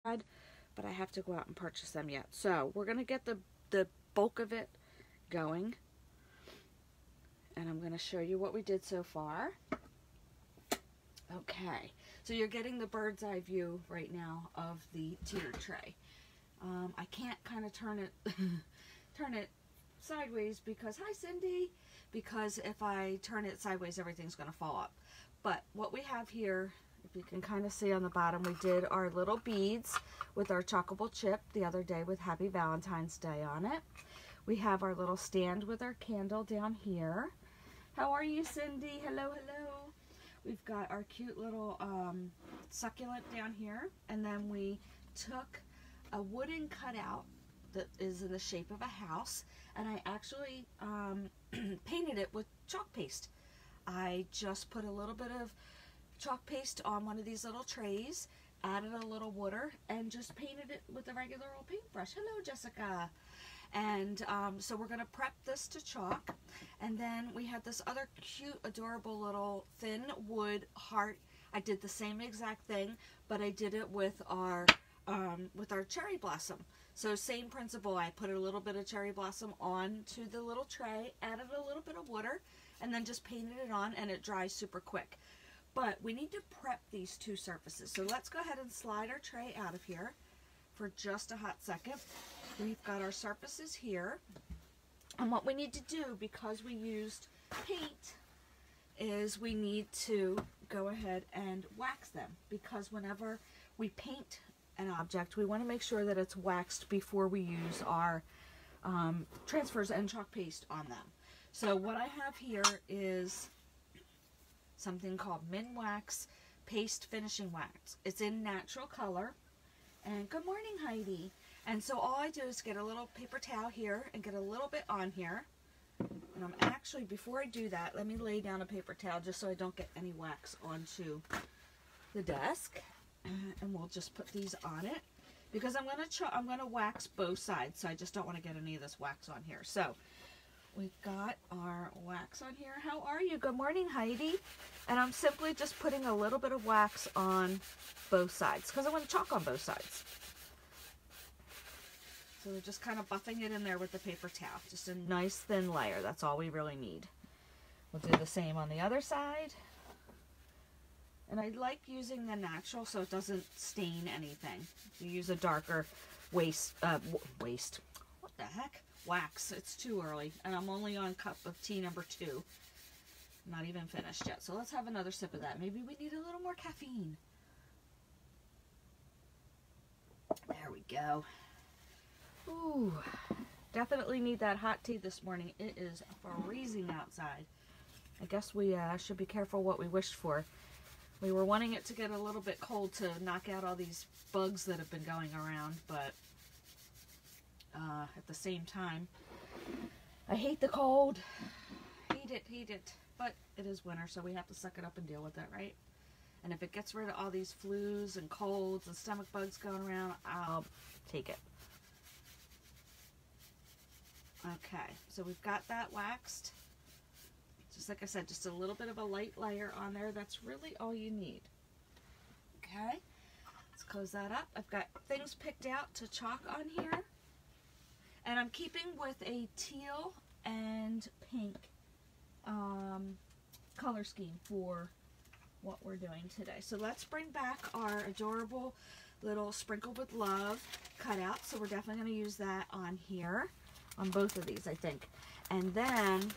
but I have to go out and purchase them yet. So we're going to get the bulk of it going, and I'm going to show you what we did so far. Okay, so you're getting the bird's eye view right now of the tiered tray. I can't kind of turn it sideways because, hi Cindy, because if I turn it sideways everything's going to fall up. But what we have here, if you can kind of see on the bottom, we did our little beads with our chockable chip the other day with Happy Valentine's Day on it. We have our little stand with our candle down here. How are you, Cindy? Hello, hello. We've got our cute little succulent down here, and then we took a wooden cutout that is in the shape of a house, and I actually painted it with chalk paste. I just put a little bit of chalk paste on one of these little trays, added a little water, and just painted it with a regular old paintbrush. Hello, Jessica. And so we're going to prep this to chalk, and then we had this other cute, adorable little thin wood heart. I did the same exact thing, but I did it with our cherry blossom. So same principle. I put a little bit of cherry blossom onto the little tray, added a little bit of water, and then just painted it on, and it dries super quick. But we need to prep these two surfaces. So let's go ahead and slide our tray out of here for just a hot second. We've got our surfaces here, and what we need to do, because we used paint, is we need to go ahead and wax them, because whenever we paint an object, we want to make sure that it's waxed before we use our transfers and chalk paste on them. So what I have here is something called Min Wax Paste Finishing Wax. It's in natural color. And good morning, Heidi. And so all I do is get a little paper towel here and get a little bit on here. And I'm actually, before I do that, let me lay down a paper towel just so I don't get any wax onto the desk. And we'll just put these on it, because I'm gonna wax both sides, so I just don't want to get any of this wax on here. So we've got our wax on here. How are you? Good morning, Heidi. And I'm simply just putting a little bit of wax on both sides, because I want to chalk on both sides. So we're just kind of buffing it in there with the paper towel. Just a nice thin layer. That's all we really need. We'll do the same on the other side. And I like using the natural so it doesn't stain anything. If you use a darker wax. What the heck? Wax. It's too early. And I'm only on cup of tea number 2. Not even finished yet. So let's have another sip of that. Maybe we need a little more caffeine. There we go. Ooh, definitely need that hot tea this morning. It is freezing outside. I guess we should be careful what we wished for. We were wanting it to get a little bit cold to knock out all these bugs that have been going around, but at the same time, I hate the cold. Hate it. But it is winter, so we have to suck it up and deal with it, right? And if it gets rid of all these flus and colds and stomach bugs going around, I'll take it. Okay, so we've got that waxed. Just like I said, just a little bit of a light layer on there. That's really all you need. Okay, let's close that up. I've got things picked out to chalk on here. And I'm keeping with a teal and pink color scheme for what we're doing today. So let's bring back our adorable little Sprinkle with Love cutout. So we're definitely going to use that on here, on both of these, I think. And then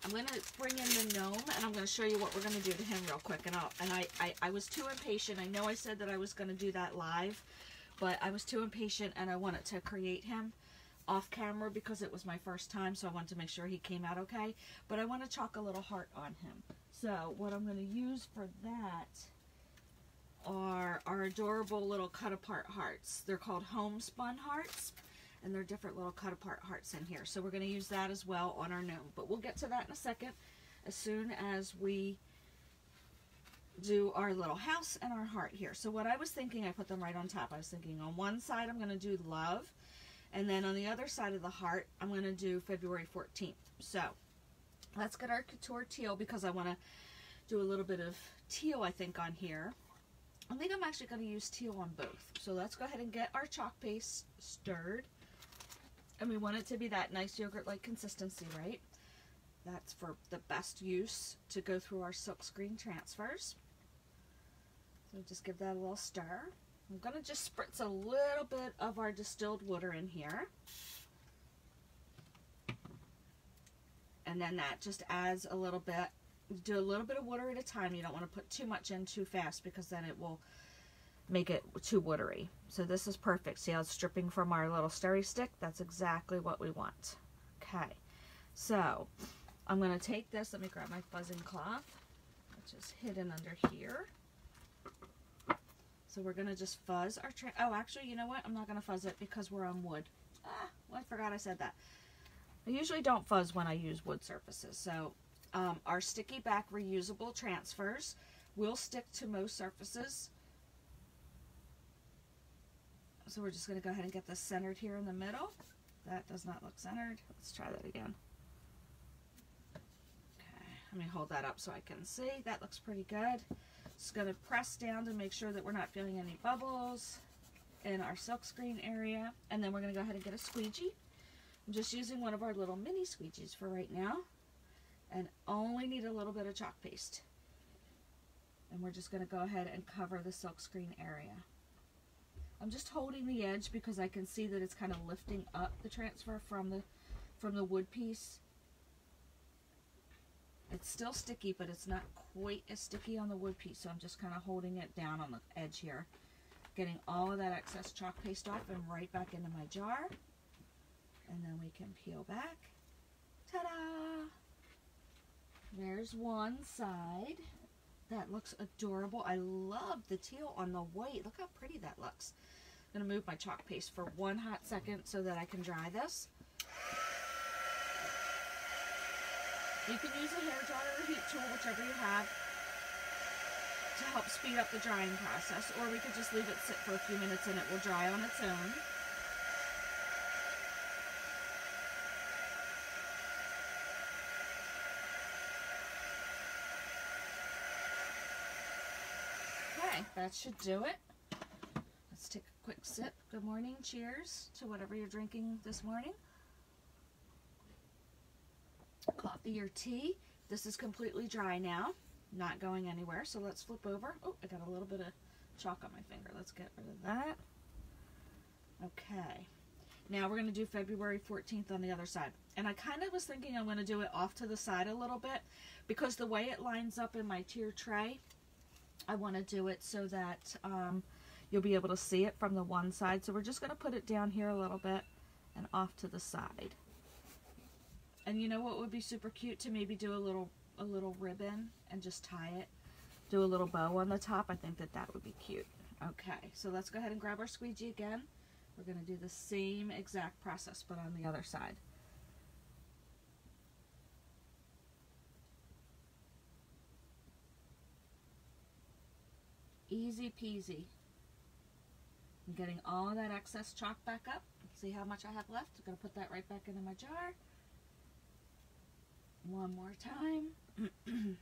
I'm going to bring in the gnome, and I'm going to show you what we're going to do to him real quick. And I was too impatient. I know I said that I was going to do that live, but I was too impatient, and I wanted to create him off camera because it was my first time, so I wanted to make sure he came out okay. But I want to chalk a little heart on him. So what I'm going to use for that are our adorable little cut-apart hearts. They're called homespun hearts, and they're different little cut-apart hearts in here. So we're going to use that as well on our gnome. But we'll get to that in a second, as soon as we do our little house and our heart here. So what I was thinking, I put them right on top. I was thinking on one side I'm going to do love, and then on the other side of the heart I'm going to do February 14th. So let's get our couture teal, because I want to do a little bit of teal, I think, on here. I think I'm actually going to use teal on both. So let's go ahead and get our chalk paste stirred. And we want it to be that nice yogurt-like consistency, right? That's for the best use to go through our silkscreen transfers. So just give that a little stir. I'm going to just spritz a little bit of our distilled water in here. And then that just adds a little bit. Do a little bit of water at a time. You don't want to put too much in too fast because then it will make it too watery. So this is perfect. See how it's dripping from our little stirry stick? That's exactly what we want. Okay, so I'm going to take this. Let me grab my fuzzing cloth, which is hidden under here. So we're going to just fuzz our tray. Oh, actually, you know what? I'm not going to fuzz it because we're on wood. Well, I forgot I said that. I usually don't fuzz when I use wood surfaces. So our sticky back reusable transfers will stick to most surfaces. So we're just going to go ahead and get this centered here in the middle. That does not look centered. Let's try that again. Okay, let me hold that up so I can see. That looks pretty good. Just going to press down to make sure that we're not feeling any bubbles in our silkscreen area. And then we're going to go ahead and get a squeegee. I'm just using one of our little mini squeegees for right now. And only need a little bit of chalk paste. And we're just going to go ahead and cover the silkscreen area. I'm just holding the edge because I can see that it's kind of lifting up the transfer from the wood piece. It's still sticky, but it's not quite as sticky on the wood piece, so I'm just kind of holding it down on the edge here. Getting all of that excess chalk paste off and right back into my jar. And then we can peel back. Ta-da! There's one side. That looks adorable. I love the teal on the white. Look how pretty that looks. I'm going to move my chalk paste for 1 hot second so that I can dry this. You can use a hairdryer or heat tool, whichever you have, to help speed up the drying process, or we could just leave it sit for a few minutes and it will dry on its own. Okay, that should do it. Let's take a quick sip. Good morning, cheers to whatever you're drinking this morning. Coffee or tea. This is completely dry now, not going anywhere. So let's flip over. Oh, I got a little bit of chalk on my finger. Let's get rid of that. Okay. Now we're going to do February 14th on the other side. And I kind of was thinking I'm going to do it off to the side a little bit because the way it lines up in my tier tray, I want to do it so that you'll be able to see it from the one side. So we're just going to put it down here a little bit and off to the side. And you know what would be super cute? To maybe do a little ribbon and just tie it. Do a little bow on the top. I think that would be cute. Okay, so let's go ahead and grab our squeegee again. We're going to do the same exact process, but on the other side. Easy peasy. I'm getting all of that excess chalk back up. See how much I have left? I'm going to put that right back into my jar. One more time. And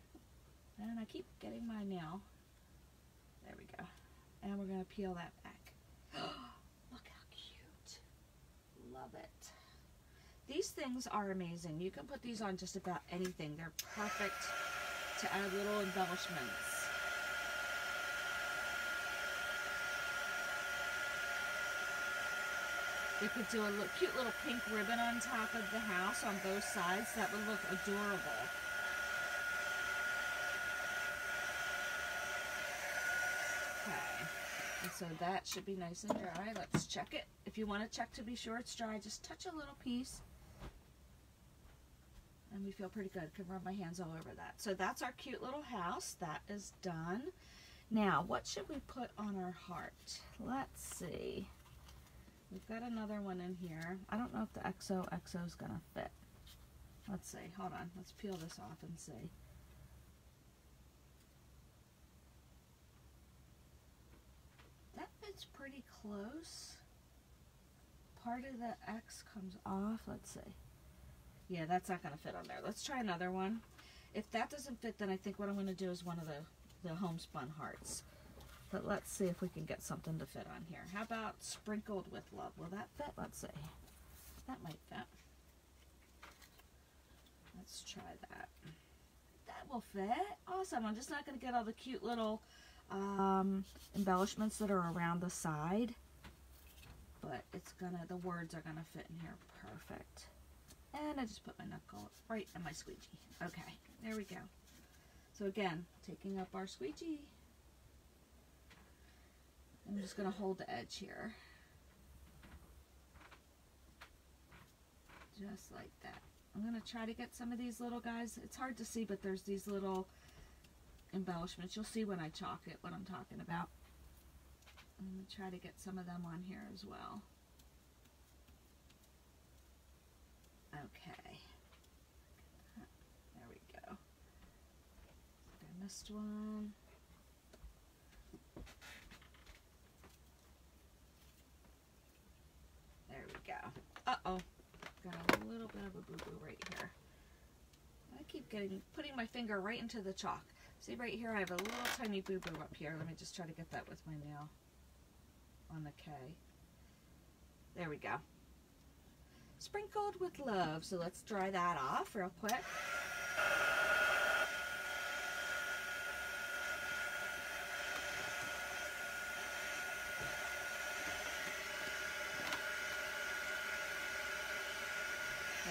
I keep getting my nail. There we go. And we're going to peel that back. Look how cute. Love it. These things are amazing. You can put these on just about anything. They're perfect to add little embellishments. We could do a cute little pink ribbon on top of the house on both sides. That would look adorable. Okay, and so that should be nice and dry. Let's check it. If you want to check to be sure it's dry, just touch a little piece. And we feel pretty good. Can rub my hands all over that. So that's our cute little house. That is done. Now, what should we put on our heart? Let's see. We've got another one in here. I don't know if the XO is going to fit. Let's see. Hold on. Let's peel this off and see. That fits pretty close. Part of the X comes off. Let's see. Yeah, that's not going to fit on there. Let's try another one. If that doesn't fit, then I think what I'm going to do is one of the homespun hearts. But let's see if we can get something to fit on here. How about sprinkled with love? Will that fit? Let's see. That might fit. Let's try that. That will fit. Awesome. I'm just not going to get all the cute little embellishments that are around the side. But it's gonna, the words are gonna fit in here perfect. And I just put my knuckle right in my squeegee. Okay, there we go. So again, taking up our squeegee. I'm just gonna hold the edge here. Just like that. I'm gonna try to get some of these little guys. It's hard to see, but there's these little embellishments. You'll see when I chalk it what I'm talking about. I'm going to try to get some of them on here as well. Okay. There we go. I missed one. There we go. Uh-oh. Got a little bit of a boo-boo right here. I keep putting my finger right into the chalk. See right here, I have a little tiny boo-boo up here. Let me just try to get that with my nail on the K. There we go. Sprinkled with love. So let's dry that off real quick.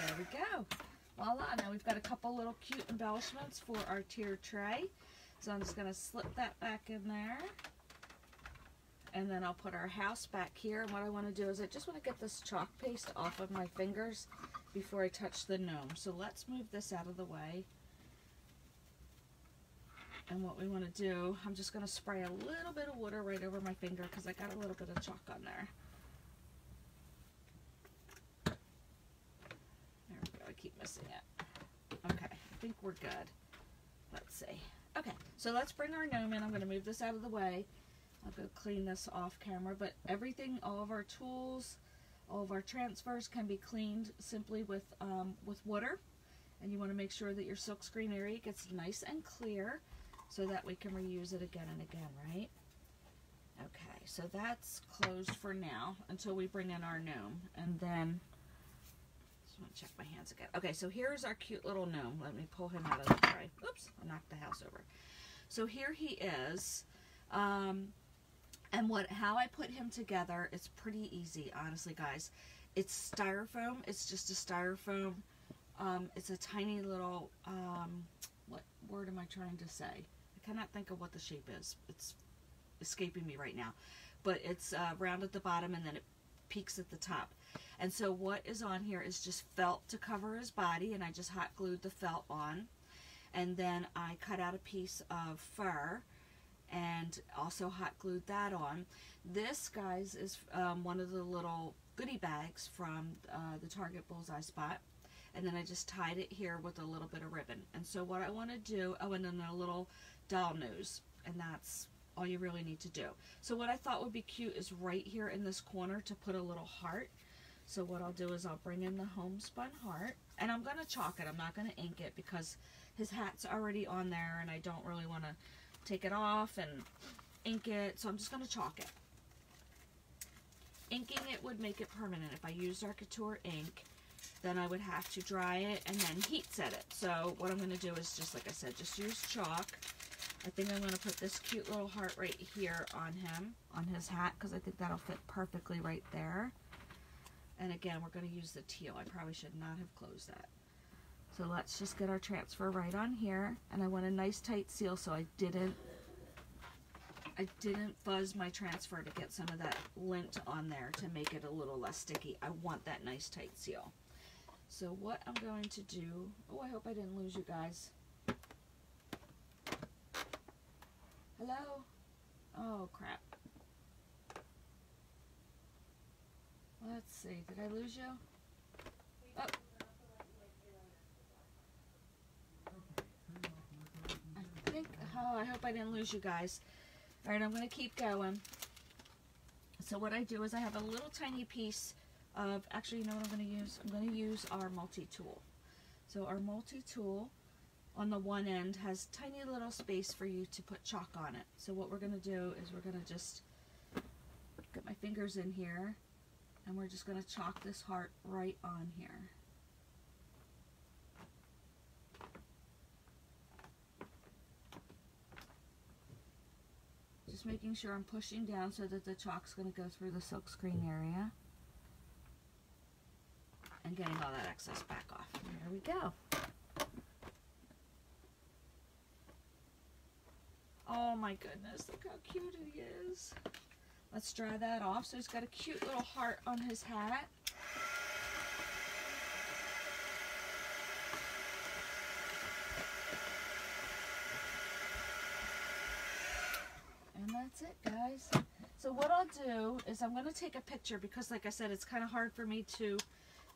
There we go. Voila. Now we've got a couple little cute embellishments for our tier tray. So I'm just going to slip that back in there. And then I'll put our house back here. And what I want to do is I just want to get this chalk paste off of my fingers before I touch the gnome. So let's move this out of the way. And what we want to do, I'm just going to spray a little bit of water right over my finger because I got a little bit of chalk on there. There we go. I keep missing it. Okay, I think we're good. Let's see. Okay, so let's bring our gnome in. I'm going to move this out of the way. I'll go clean this off camera, but everything, all of our tools, all of our transfers can be cleaned simply with water. And you want to make sure that your silkscreen area gets nice and clear so that we can reuse it again and again, right? Okay, so that's closed for now until we bring in our gnome. And then, just want to check my hands again. Okay, so here's our cute little gnome. Let me pull him out of the tray. Oops, I knocked the house over. So here he is. And how I put him together, it's pretty easy, honestly, guys. It's styrofoam. It's just a styrofoam. It's a tiny little, what word am I trying to say? I cannot think of what the shape is. It's escaping me right now. But it's round at the bottom and then it peaks at the top. And so what is on here is just felt to cover his body, and I just hot glued the felt on. And then I cut out a piece of fur and also hot glued that on. This, guys, is one of the little goodie bags from the Target Bullseye spot. And then I just tied it here with a little bit of ribbon. And so what I want to do, oh, and then a little doll nose. And that's all you really need to do. So what I thought would be cute is right here in this corner to put a little heart. So what I'll do is I'll bring in the homespun heart. And I'm going to chalk it. I'm not going to ink it because his hat's already on there and I don't really want to take it off and ink it, so I'm just going to chalk it. Inking it would make it permanent. If I used Chalk Couture ink, then I would have to dry it and then heat set it. So what I'm going to do is just, like I said, just use chalk. I think I'm going to put this cute little heart right here on him, on his hat, because I think that'll fit perfectly right there. And again, we're going to use the teal. I probably should not have closed that. So let's just get our transfer right on here, and I want a nice tight seal so I didn't fuzz my transfer to get some of that lint on there to make it a little less sticky. I want that nice tight seal. So what I'm going to do, oh, I hope I didn't lose you guys. Hello? Oh, crap. Let's see, did I lose you? Oh. I hope I didn't lose you guys. Alright, I'm going to keep going. So what I do is I have a little tiny piece of, actually, you know what I'm going to use? I'm going to use our multi-tool. So our multi-tool, on the one end has tiny little space for you to put chalk on it. So what we're going to do is we're going to just get my fingers in here, and we're just going to chalk this heart right on here. Just making sure I'm pushing down so that the chalk's going to go through the silkscreen area. And getting all that excess back off. And there we go. Oh my goodness, look how cute he is. Let's dry that off. So he's got a cute little heart on his hat. And that's it, guys. So what I'll do is I'm going to take a picture because, like I said, it's kind of hard for me to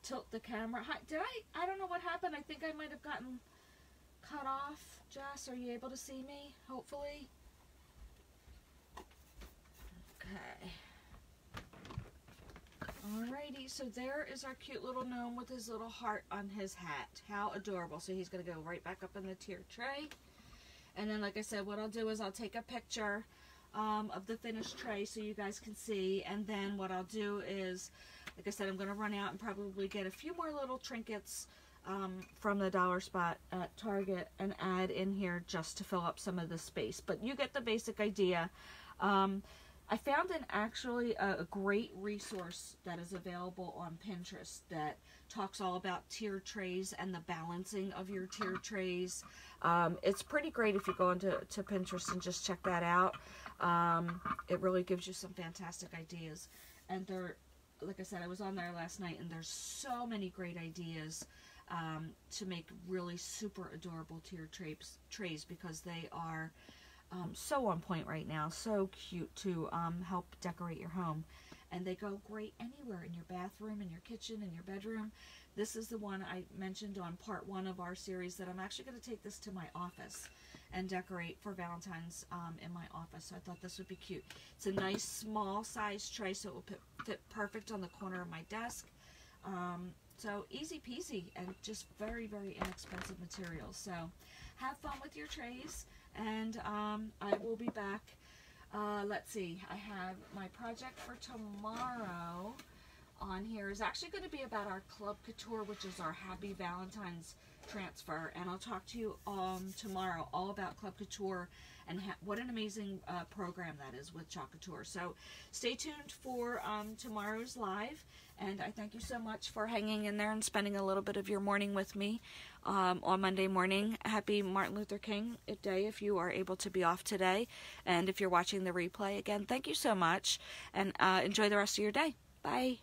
tilt the camera. Hi, I don't know what happened. I think I might have gotten cut off. Jess, are you able to see me? Hopefully. Okay. Alrighty, so there is our cute little gnome with his little heart on his hat. How adorable. So he's going to go right back up in the tier tray. And then, like I said, what I'll do is I'll take a picture of the finished tray so you guys can see. And then what I'll do is, like I said, I'm going to run out and probably get a few more little trinkets from the dollar spot at Target and add in here just to fill up some of the space. But you get the basic idea. I found actually a great resource that is available on Pinterest that talks all about tier trays and the balancing of your tier trays. It's pretty great if you go into Pinterest and just check that out. It really gives you some fantastic ideas. And there, like I said, I was on there last night, and there's so many great ideas to make really super adorable tier trays because they are so on point right now, so cute to help decorate your home. And they go great anywhere, in your bathroom, in your kitchen, in your bedroom. This is the one I mentioned on part 1 of our series that I'm actually going to take this to my office and decorate for Valentine's in my office. So I thought this would be cute. It's a nice small size tray, so it will fit perfect on the corner of my desk. So easy peasy and just very, very inexpensive materials. So have fun with your trays, and I will be back. Let's see, I have my project for tomorrow on here is actually going to be about our Chalk Couture, which is our Happy Valentine's transfer, and I'll talk to you tomorrow all about Chalk Couture and what an amazing program that is with Chalk Couture. So stay tuned for tomorrow's live, and I thank you so much for hanging in there and spending a little bit of your morning with me on Monday morning. Happy Martin Luther King Day if you are able to be off today, and if you're watching the replay, again, thank you so much, and enjoy the rest of your day. Bye.